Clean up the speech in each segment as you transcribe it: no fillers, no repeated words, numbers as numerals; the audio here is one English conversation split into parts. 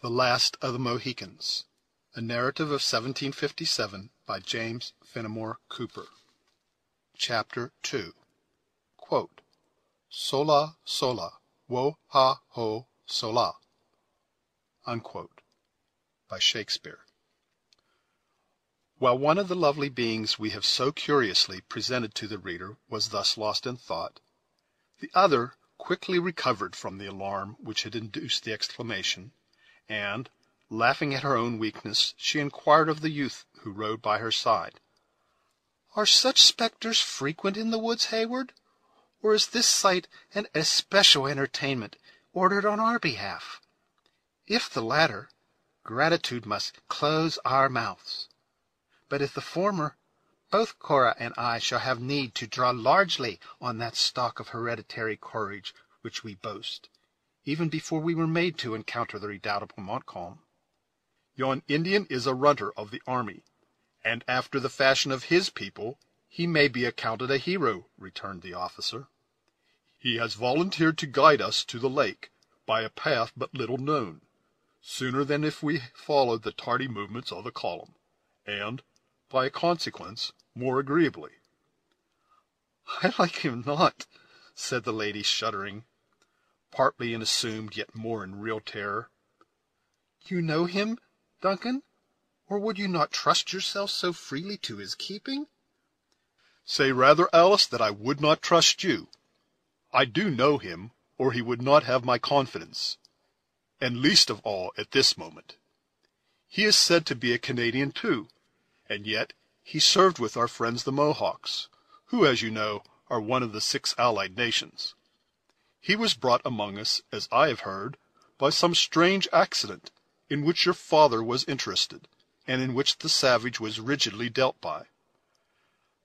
THE LAST of the Mohicans. A Narrative of 1757 by James Fenimore Cooper. Chapter 2. Sola, sola, wo ha ho, sola. Unquote. By Shakespeare. While one of the lovely beings we have so curiously presented to the reader was thus lost in thought, the other quickly recovered from the alarm which had induced the exclamation, and, laughing at her own weakness, she inquired of the youth who rode by her side, "Are such spectres frequent in the woods, Heyward, or is this sight an especial entertainment ordered on our behalf? If the latter, gratitude must close our mouths; but if the former, both Cora and I shall have need to draw largely on that stock of hereditary courage which we boast, even before we were made to encounter the redoubtable Montcalm." "Yon Indian is a runter of the army, and after the fashion of his people he may be accounted a hero," returned the officer. "He has volunteered to guide us to the lake by a path but little known, sooner than if we followed the tardy movements of the column, and, by consequence, more agreeably." "I like him not," said the lady, shuddering, partly in assumed, yet more in real terror. "You know him, Duncan, or would you not trust yourself so freely to his keeping?" "Say rather, Alice, that I would not trust you. I do know him, or he would not have my confidence, and least of all at this moment. He is said to be a Canadian too, and yet he served with our friends the Mohawks, who, as you know, are one of the 6 allied nations. He was brought among us, as I have heard, by some strange accident, in which your father was interested, and in which the savage was rigidly dealt by.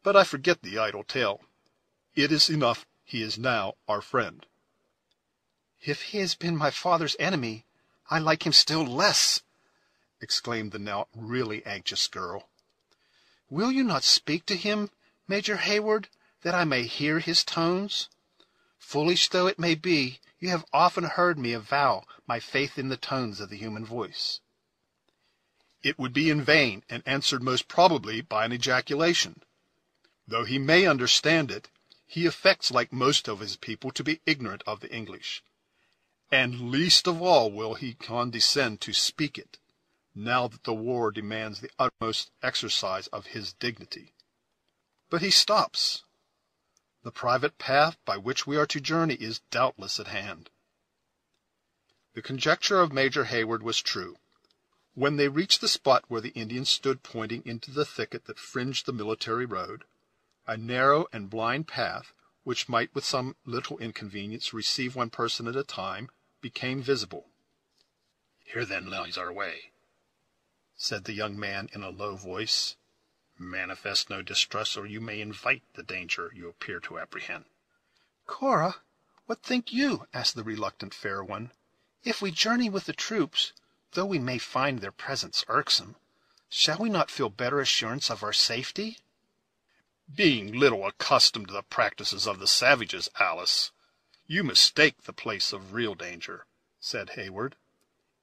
But I forget the idle tale. It is enough he is now our friend." "If he has been my father's enemy, I like him still less," exclaimed the now really anxious girl. "Will you not speak to him, Major Heyward, that I may hear his tones? Foolish though it may be, you have often heard me avow my faith in the tones of the human voice." "It would be in vain, and answered most probably by an ejaculation. Though he may understand it, he affects, like most of his people, to be ignorant of the English, and least of all will he condescend to speak it, now that the war demands the utmost exercise of his dignity. But he stops. The private path by which we are to journey is doubtless at hand." The conjecture of Major Heyward was true. When they reached the spot where the Indians stood pointing into the thicket that fringed the military road, a narrow and blind path, which might with some little inconvenience receive one person at a time, became visible. "Here then lies our way," said the young man in a low voice. "Manifest no distrust, or you may invite the danger you appear to apprehend." "Cora, what think you?" asked the reluctant fair one. "If we journey with the troops, though we may find their presence irksome, shall we not feel better assurance of our safety?" "Being little accustomed to the practices of the savages, Alice, you mistake the place of real danger," said Heyward.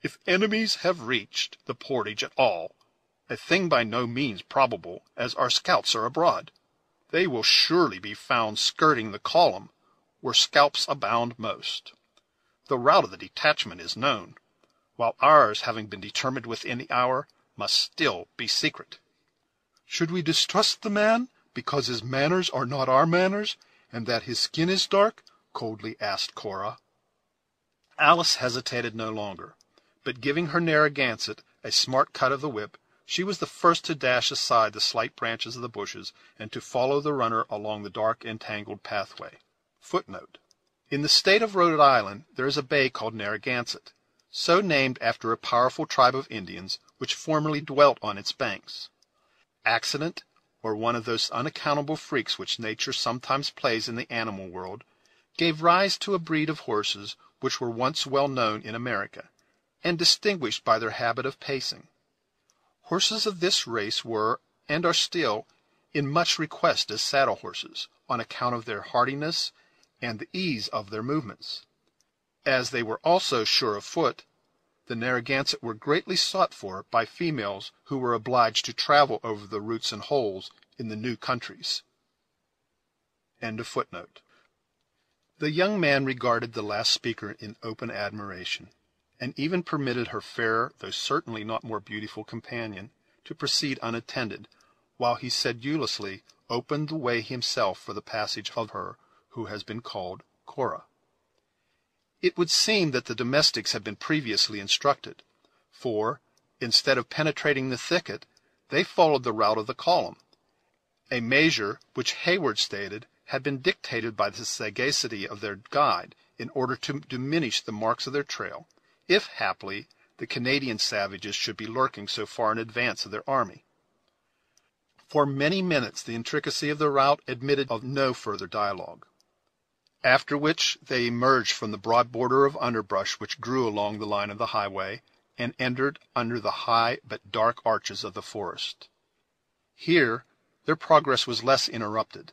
"If enemies have reached the portage at all, a thing by no means probable, as our scouts are abroad, they will surely be found skirting the column, where scalps abound most. The route of the detachment is known, while ours, having been determined within the hour, must still be secret." "Should we distrust the man, because his manners are not our manners, and that his skin is dark?" coldly asked Cora. Alice hesitated no longer, but giving her Narragansett a smart cut of the whip, she was the first to dash aside the slight branches of the bushes, and to follow the runner along the dark entangled pathway. Footnote: in the state of Rhode Island there is a bay called Narragansett, so named after a powerful tribe of Indians which formerly dwelt on its banks. Accident, or one of those unaccountable freaks which nature sometimes plays in the animal world, gave rise to a breed of horses which were once well known in America, and distinguished by their habit of pacing. Horses of this race were, and are still, in much request as saddle horses, on account of their hardiness and the ease of their movements. As they were also sure of foot, the Narragansett were greatly sought for by females who were obliged to travel over the roots and holes in the new countries. End of footnote. The young man regarded the last speaker in open admiration, and even permitted her fair, though certainly not more beautiful companion, to proceed unattended, while he sedulously opened the way himself for the passage of her who has been called Cora. It would seem that the domestics had been previously instructed, for, instead of penetrating the thicket, they followed the route of the column, a measure which Heyward stated had been dictated by the sagacity of their guide in order to diminish the marks of their trail, if, haply, the Canadian savages should be lurking so far in advance of their army. For many minutes the intricacy of the route admitted of no further dialogue, after which they emerged from the broad border of underbrush which grew along the line of the highway, and entered under the high but dark arches of the forest. Here their progress was less interrupted,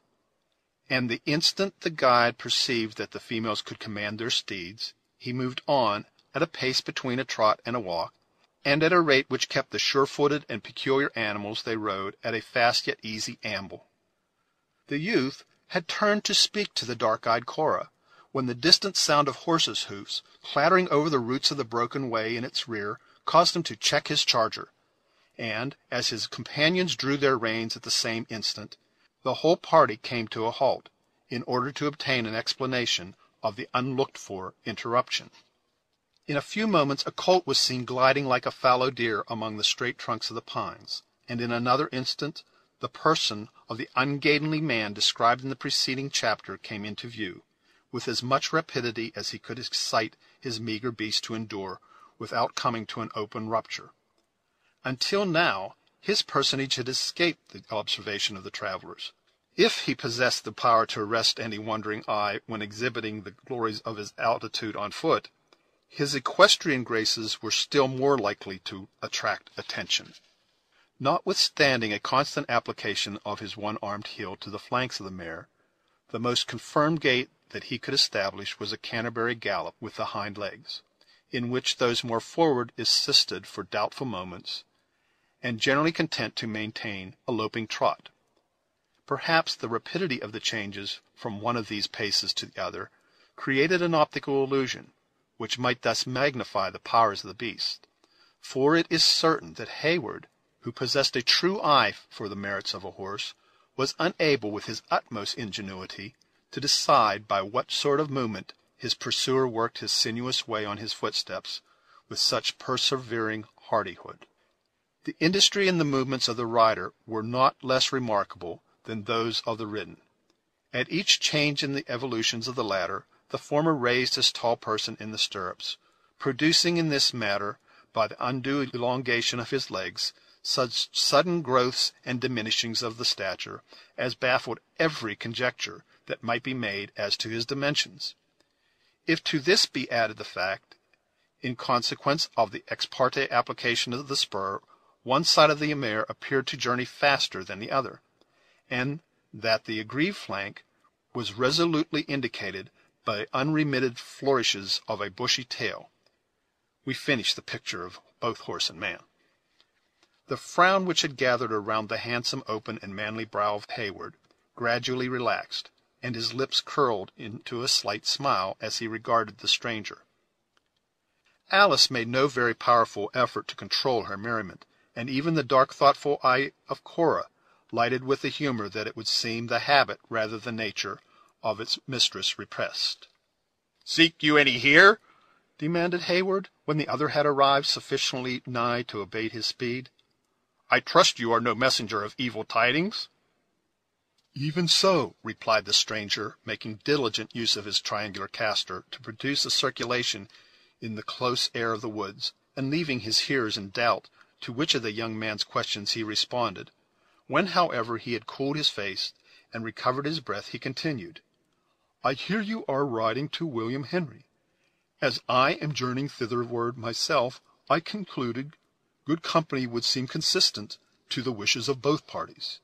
and the instant the guide perceived that the females could command their steeds, he moved on at a pace between a trot and a walk, and at a rate which kept the sure-footed and peculiar animals they rode at a fast yet easy amble. The youth had turned to speak to the dark-eyed Cora, when the distant sound of horses' hoofs, clattering over the roots of the broken way in its rear, caused him to check his charger, and, as his companions drew their reins at the same instant, the whole party came to a halt, in order to obtain an explanation of the unlooked-for interruption. In a few moments a colt was seen gliding like a fallow deer among the straight trunks of the pines, and in another instant the person of the ungainly man described in the preceding chapter came into view, with as much rapidity as he could excite his meagre beast to endure, without coming to an open rupture. Until now his personage had escaped the observation of the travelers. If he possessed the power to arrest any wondering eye when exhibiting the glories of his altitude on foot, his equestrian graces were still more likely to attract attention. Notwithstanding a constant application of his one-armed heel to the flanks of the mare, the most confirmed gait that he could establish was a Canterbury gallop with the hind legs, in which those more forward assisted for doubtful moments, and generally content to maintain a loping trot. Perhaps the rapidity of the changes from one of these paces to the other created an optical illusion, which might thus magnify the powers of the beast, for it is certain that Heyward, who possessed a true eye for the merits of a horse, was unable with his utmost ingenuity to decide by what sort of movement his pursuer worked his sinuous way on his footsteps with such persevering hardihood. The industry and the movements of the rider were not less remarkable than those of the ridden. At each change in the evolutions of the latter, the former raised his tall person in the stirrups, producing in this matter, by the undue elongation of his legs, such sudden growths and diminishings of the stature as baffled every conjecture that might be made as to his dimensions. If to this be added the fact, in consequence of the ex parte application of the spur, one side of the mare appeared to journey faster than the other, and that the aggrieved flank was resolutely indicated by unremitted flourishes of a bushy tail, we finish the picture of both horse and man. The frown which had gathered around the handsome, open, and manly brow of Heyward gradually relaxed, and his lips curled into a slight smile as he regarded the stranger. Alice made no very powerful effort to control her merriment, and even the dark, thoughtful eye of Cora lighted with the humor that it would seem the habit rather than nature of its mistress repressed. "Seek you any here?" demanded Heyward, when the other had arrived sufficiently nigh to abate his speed. "I trust you are no messenger of evil tidings." "Even so," replied the stranger, making diligent use of his triangular castor to produce a circulation in the close air of the woods, and leaving his hearers in doubt to which of the young man's questions he responded. When, however, he had cooled his face and recovered his breath, he continued, "I hear you are riding to William Henry. As I am journeying thitherward myself, I concluded good company would seem consistent to the wishes of both parties."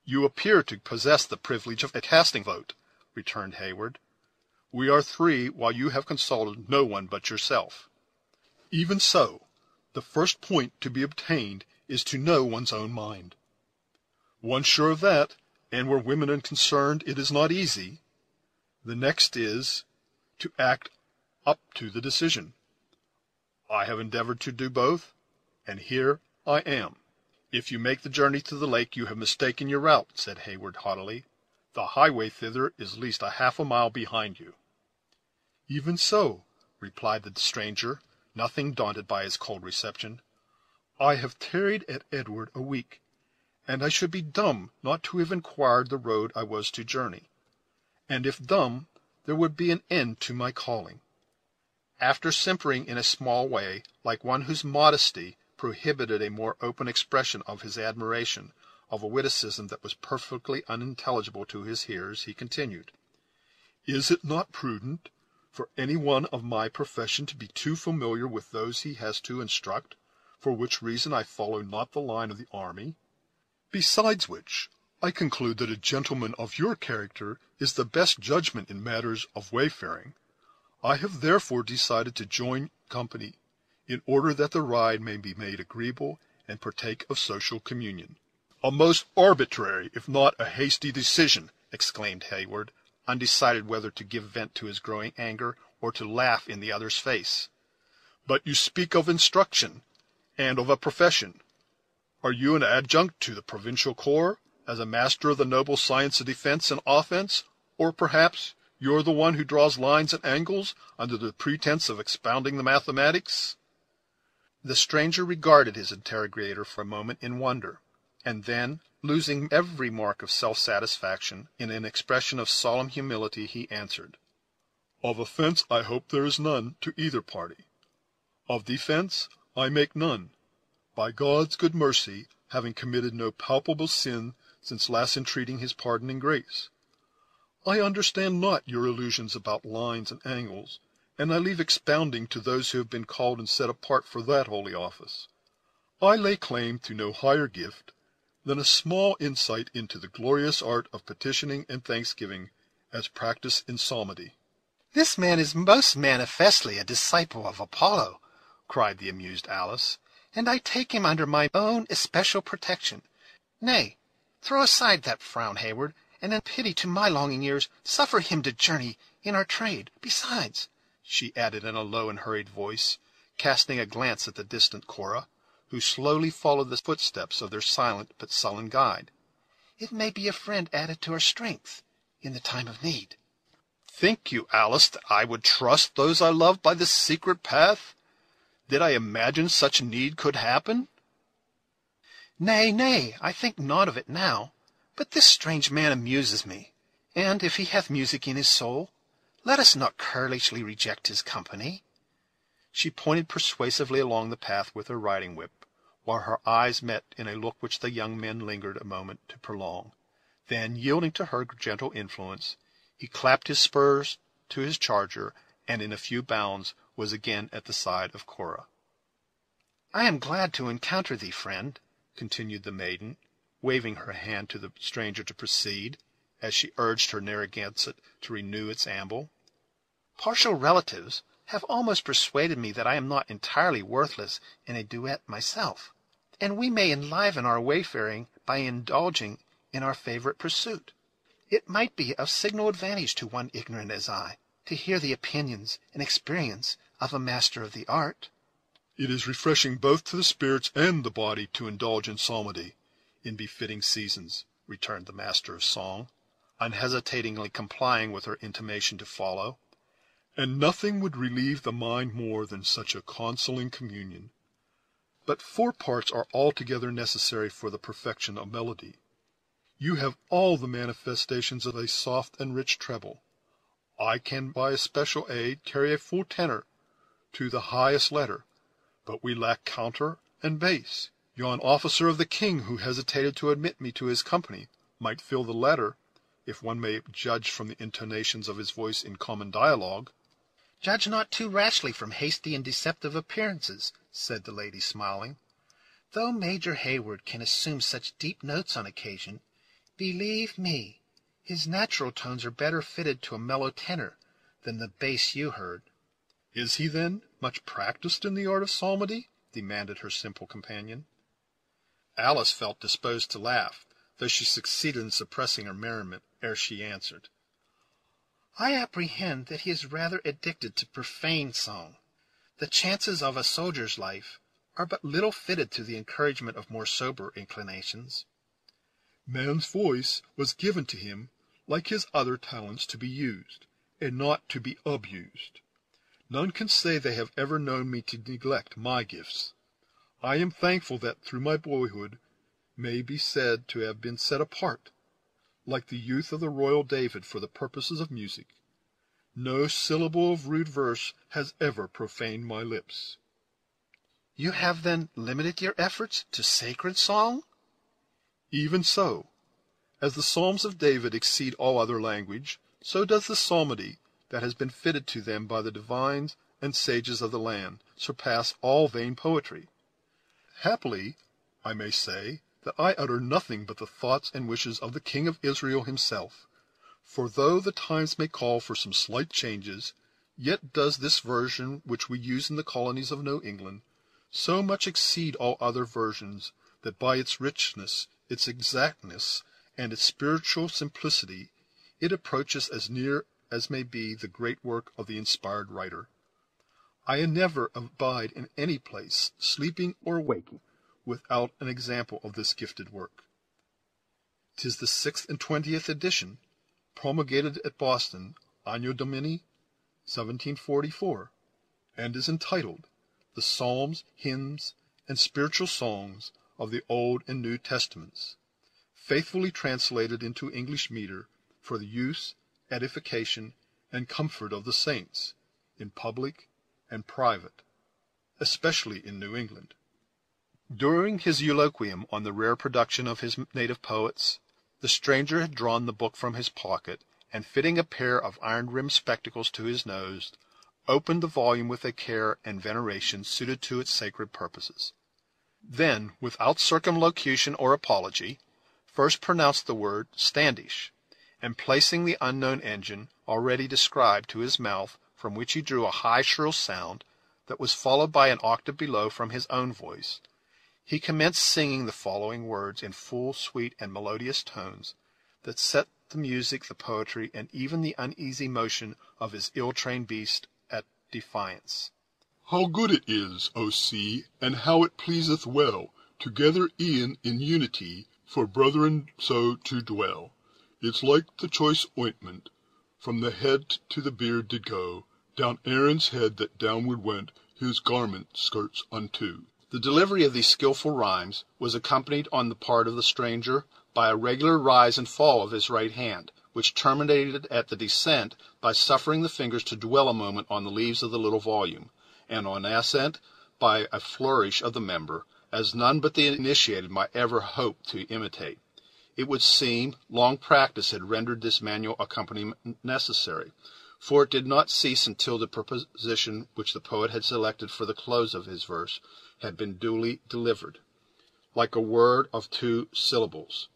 "You appear to possess the privilege of a casting vote," returned Heyward. "We are three, while you have consulted no one but yourself." Even so, the first point to be obtained is to know one's own mind. Once sure of that, and where women are concerned it is not easy, the next is to act up to the decision. I have endeavored to do both, and here I am. If you make the journey to the lake, you have mistaken your route, said Heyward haughtily. The highway thither is at least a half a mile behind you. Even so, replied the stranger, nothing daunted by his cold reception. I have tarried at Edward a week, and I should be dumb not to have inquired the road I was to journey. And if dumb, there would be an end to my calling. After simpering in a small way, like one whose modesty prohibited a more open expression of his admiration of a witticism that was perfectly unintelligible to his hearers, he continued, Is it not prudent for any one of my profession to be too familiar with those he has to instruct, for which reason I follow not the line of the army? Besides which, I conclude that a gentleman of your character is the best judgment in matters of wayfaring. I have therefore decided to join company, in order that the ride may be made agreeable and partake of social communion. A most arbitrary, if not a hasty decision, exclaimed Heyward, undecided whether to give vent to his growing anger or to laugh in the other's face. But you speak of instruction, and of a profession. Are you an adjunct to the provincial corps, as a master of the noble science of defense and offense, or perhaps you're the one who draws lines and angles under the pretense of expounding the mathematics? The stranger regarded his interrogator for a moment in wonder, and then, losing every mark of self-satisfaction, in an expression of solemn humility, he answered, Of offense I hope there is none to either party. Of defense I make none, by God's good mercy, having committed no palpable sin since last entreating his pardon and grace. I understand not your illusions about lines and angles, and I leave expounding to those who have been called and set apart for that holy office. I lay claim to no higher gift than a small insight into the glorious art of petitioning and thanksgiving as practiced in psalmody. This man is most manifestly a disciple of Apollo, cried the amused Alice, and I take him under my own especial protection. Nay, throw aside that frown, Heyward, and in pity to my longing ears, suffer him to journey in our trade. Besides, she added in a low and hurried voice, casting a glance at the distant Cora, who slowly followed the footsteps of their silent but sullen guide, it may be a friend added to our strength in the time of need. Think you, Alice, that I would trust those I love by this secret path? Did I imagine such need could happen? Nay, nay, I think not of it now. But this strange man amuses me, and if he hath music in his soul, let us not carelessly reject his company. She pointed persuasively along the path with her riding-whip, while her eyes met in a look which the young men lingered a moment to prolong. Then, yielding to her gentle influence, he clapped his spurs to his charger, and in a few bounds was again at the side of Cora. I am glad to encounter thee, friend, continued the maiden, waving her hand to the stranger to proceed, as she urged her Narragansett to renew its amble. Partial relatives have almost persuaded me that I am not entirely worthless in a duet myself, and we may enliven our wayfaring by indulging in our favorite pursuit. It might be of signal advantage to one ignorant as I, to hear the opinions and experience of a master of the art. It is refreshing both to the spirits and the body to indulge in psalmody in befitting seasons, returned the master of song, unhesitatingly complying with her intimation to follow, and nothing would relieve the mind more than such a consoling communion. But 4 parts are altogether necessary for the perfection of melody. You have all the manifestations of a soft and rich treble. I can by especial aid carry a full tenor to the highest letter, but we lack counter and bass. Yon officer of the king who hesitated to admit me to his company might fill the letter, if one may judge from the intonations of his voice in common dialogue. Judge not too rashly from hasty and deceptive appearances, said the lady, smiling. Though Major Heyward can assume such deep notes on occasion, believe me, his natural tones are better fitted to a mellow tenor than the bass you heard. Is he, then, much practised in the art of psalmody?" demanded her simple companion. Alice felt disposed to laugh, though she succeeded in suppressing her merriment ere she answered. "I apprehend that he is rather addicted to profane song. The chances of a soldier's life are but little fitted to the encouragement of more sober inclinations." "Man's voice was given to him, like his other talents, to be used, and not to be abused. None can say they have ever known me to neglect my gifts. I am thankful that through my boyhood may be said to have been set apart, like the youth of the royal David, for the purposes of music. No syllable of rude verse has ever profaned my lips." "You have, then, limited your efforts to sacred song?" "Even so. As the Psalms of David exceed all other language, so does the psalmody that has been fitted to them by the divines and sages of the land surpass all vain poetry. Happily, I may say that I utter nothing but the thoughts and wishes of the King of Israel himself, for though the times may call for some slight changes, yet does this version which we use in the colonies of New England so much exceed all other versions that by its richness, its exactness, and its spiritual simplicity, it approaches as near as may be the great work of the inspired writer. I never abide in any place, sleeping or waking, without an example of this gifted work. 'Tis the 620th edition, promulgated at Boston, Anno Domini 1744, and is entitled The Psalms, Hymns, and Spiritual Songs of the Old and New Testaments, faithfully translated into English metre for the use, edification, and comfort of the saints, in public and private, especially in New England." During his eulogium on the rare production of his native poets, the stranger had drawn the book from his pocket, and fitting a pair of iron-rimmed spectacles to his nose, opened the volume with a care and veneration suited to its sacred purposes. Then, without circumlocution or apology, first pronounced the word Standish, and placing the unknown engine, already described, to his mouth, from which he drew a high shrill sound, that was followed by an octave below from his own voice, he commenced singing the following words in full, sweet, and melodious tones, that set the music, the poetry, and even the uneasy motion of his ill-trained beast at defiance. "How good it is, O sea, and how it pleaseth well, together e'en in unity, for brethren so to dwell. It's like the choice ointment, from the head to the beard did go, down Aaron's head that downward went, his garment skirts unto." The delivery of these skilful rhymes was accompanied on the part of the stranger by a regular rise and fall of his right hand, which terminated at the descent by suffering the fingers to dwell a moment on the leaves of the little volume, and on ascent by a flourish of the member, as none but the initiated might ever hope to imitate. It would seem long practice had rendered this manual accompaniment necessary, for it did not cease until the preposition which the poet had selected for the close of his verse had been duly delivered, like a word of 2 syllables.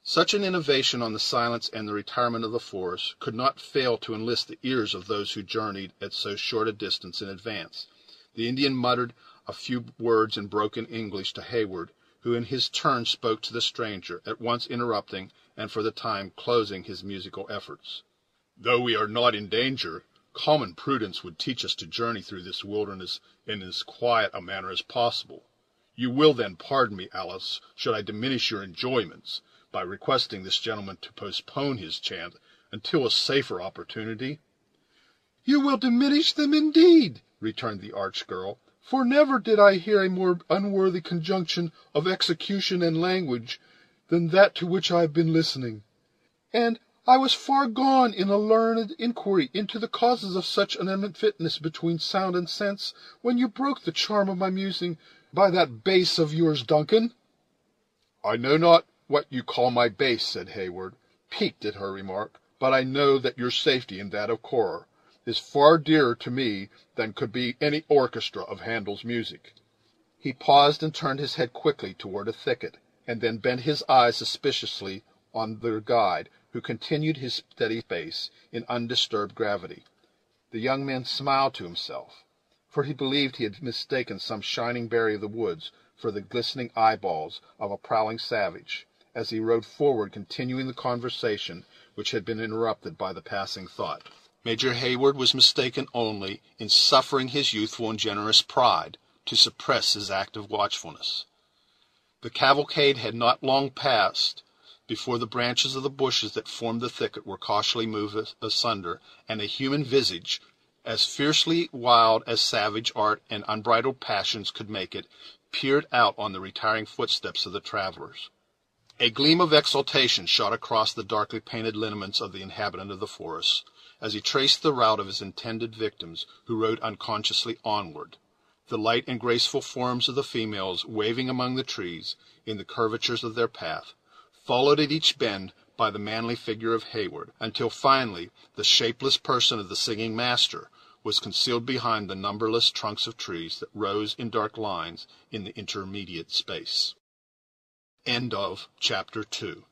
Such an innovation on the silence and the retirement of the forest could not fail to enlist the ears of those who journeyed at so short a distance in advance. The Indian muttered a few words in broken English to Heyward, who in his turn spoke to the stranger, at once interrupting and for the time closing his musical efforts. "Though we are not in danger, common prudence would teach us to journey through this wilderness in as quiet a manner as possible. You will then pardon me, Alice, should I diminish your enjoyments by requesting this gentleman to postpone his chant until a safer opportunity." "You will diminish them indeed," returned the arch girl, "for never did I hear a more unworthy conjunction of execution and language than that to which I have been listening. And I was far gone in a learned inquiry into the causes of such an unfitness between sound and sense, when you broke the charm of my musing by that bass of yours, Duncan." "I know not what you call my bass," said Heyward, piqued at her remark, "but I know that your safety and that of Cora is far dearer to me than could be any orchestra of Handel's music." He paused and turned his head quickly toward a thicket, and then bent his eyes suspiciously on their guide, who continued his steady pace in undisturbed gravity. The young man smiled to himself, for he believed he had mistaken some shining berry of the woods for the glistening eyeballs of a prowling savage, as he rode forward, continuing the conversation which had been interrupted by the passing thought. Major Hayward was mistaken only in suffering his youthful and generous pride to suppress his active watchfulness. The cavalcade had not long passed before the branches of the bushes that formed the thicket were cautiously moved asunder, and a human visage, as fiercely wild as savage art and unbridled passions could make it, peered out on the retiring footsteps of the travelers. A gleam of exultation shot across the darkly painted lineaments of the inhabitant of the forest, as he traced the route of his intended victims, who rode unconsciously onward, the light and graceful forms of the females waving among the trees in the curvatures of their path, followed at each bend by the manly figure of Hayward, until finally the shapeless person of the singing master was concealed behind the numberless trunks of trees that rose in dark lines in the intermediate space. End of Chapter 2.